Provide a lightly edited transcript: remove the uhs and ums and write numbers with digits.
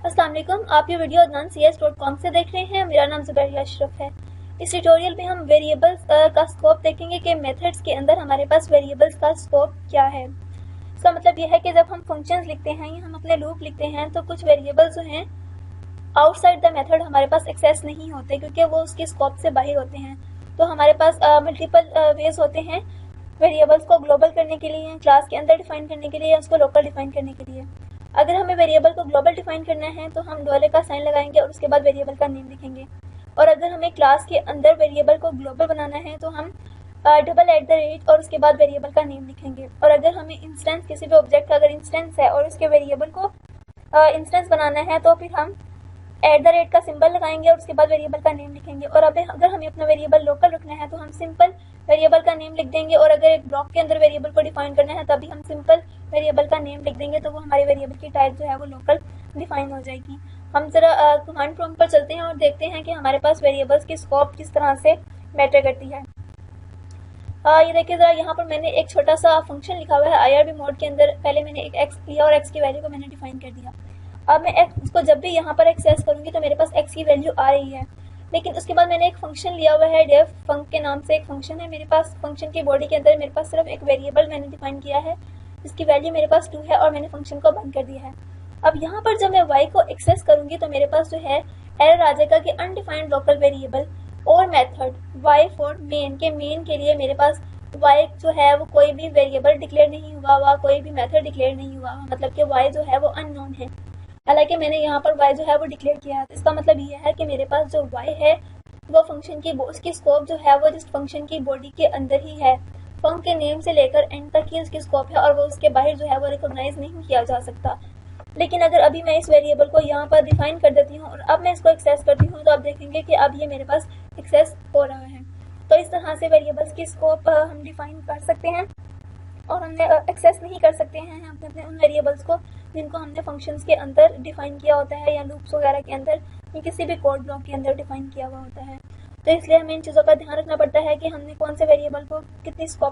अस्सलाम वालेकुम, आप ये वीडियो adnan.cs.com से देख रहे हैं। मेरा नाम ज़ुबैरिया अशरफ है। इस ट्यूटोरियल में हम वेरिएबल्स का स्कोप देखेंगे कि मेथड्स के अंदर हमारे पास वेरिएबल्स का स्कोप क्या है। इसका मतलब यह है कि जब हम फंक्शंस लिखते हैं या हम अपने लूप लिखते हैं तो कुछ वेरिएबल्स जो हैं आउटसाइड द मेथड हमारे पास एक्सेस नहीं होते क्योंकि वो उसके स्कोप से बाहर होते हैं। तो हमारे पास मल्टीपल वेज होते हैं वेरिएबल्स को ग्लोबल करने के लिए, क्लास के अंदर डिफाइन करने के लिए या उसको लोकल डिफाइन करने के लिए। अगर हमें वेरिएबल को ग्लोबल डिफाइन करना है तो हम डॉलर का साइन लगाएंगे और उसके बाद वेरिएबल का नेम लिखेंगे। और अगर हमें क्लास के अंदर वेरिएबल को ग्लोबल बनाना है तो हम @ और उसके बाद वेरिएबल का नेम लिखेंगे। और अगर हमें इंस्टेंस किसी भी ऑब्जेक्ट का अगर इंस्टेंस है और उसके वेरिएबल को इंस्टेंस बनाना है तो फिर हम @ का सिंबल लगाएंगे और उसके बाद वेरिएबल का नेम लिखेंगे। और अब अगर हमें अपना वेरिएबल लोकल रखना है तो हम सिंपल वेरिएबल का नेम लिख देंगे। और अगर एक ब्लॉक के अंदर वेरिएबल को डिफाइन करना है तभी हम सिंपल वेरिएबल का नेम लिख देंगे, तो वो हमारे वेरिएबल की टाइप जो है वो लोकल डिफाइन हो जाएगी। हम जरा कमांड प्रॉम्प्ट पर चलते हैं और देखते हैं कि हमारे पास वेरिएबल्स की स्कोप किस तरह से मैटर करती है। ये देखिए जरा, यहाँ पर मैंने एक छोटा सा फंक्शन लिखा हुआ है IRB मोड के अंदर। पहले मैंने एक x लिया और x की वैल्यू को मैंने डिफाइन कर दिया। अब मैं x को जब भी यहाँ पर एक्सेस करूंगी तो मेरे पास x की वैल्यू आ रही है, लेकिन उसके बाद मैंने एक फंक्शन लिया हुआ है डेफ फंक के नाम से। एक फंक्शन है मेरे पास, फंक्शन की बॉडी के अंदर मेरे पास सिर्फ एक वेरिएबल मैंने डिफाइन किया है जिसकी वैल्यू मेरे पास 2 है और मैंने फंक्शन को बंद कर दिया है। अब यहाँ पर जब मैं y को एक्सेस करूंगी तो मेरे पास जो है एरर आ जाएगा कि अनडिफाइंड लोकल वेरिएबल और मेथड y फॉर मेन के मेन के लिए मेरे पास y जो है वो कोई भी वेरिएबल डिक्लेयर नहीं हुआ हुआ, कोई भी मेथड डिक्लेयर नहीं हुआ, मतलब कि y जो है वो अननोन है। हालांकि मैंने यहाँ पर y जो है वो डिक्लेयर किया है। इसका मतलब ये है कि मेरे पास जो y है वो फंक्शन की उसकी स्कोप जो है वो जिस फंक्शन की बॉडी के अंदर ही है। फंक के नेम से लेकर एंड तक ही उसकी स्कोप है और वो उसके बाहर जो है वो रिकॉग्नाइज नहीं किया जा सकता। लेकिन अगर अभी मैं इस वेरिएबल को यहाँ पर डिफाइन कर देती हूँ और अब मैं इसको एक्सेस करती हूँ तो आप देखेंगे कि अब ये मेरे पास एक्सेस हो रहा है। तो इस तरह से वेरिएबल्स की स्कोप हम डिफाइन कर सकते हैं और हमने एक्सेस नहीं कर सकते हैं हम अपने उन वेरिएबल्स को जिनको हमने फंक्शंस के अंदर डिफाइन किया होता है या लूप्स वगैरह के अंदर या किसी भी कोड ब्लॉक के अंदर डिफाइन किया हुआ होता है। तो इसलिए हमें इन चीज़ों का ध्यान रखना पड़ता है कि हमने कौन से वेरिएबल को कितनी स्कोप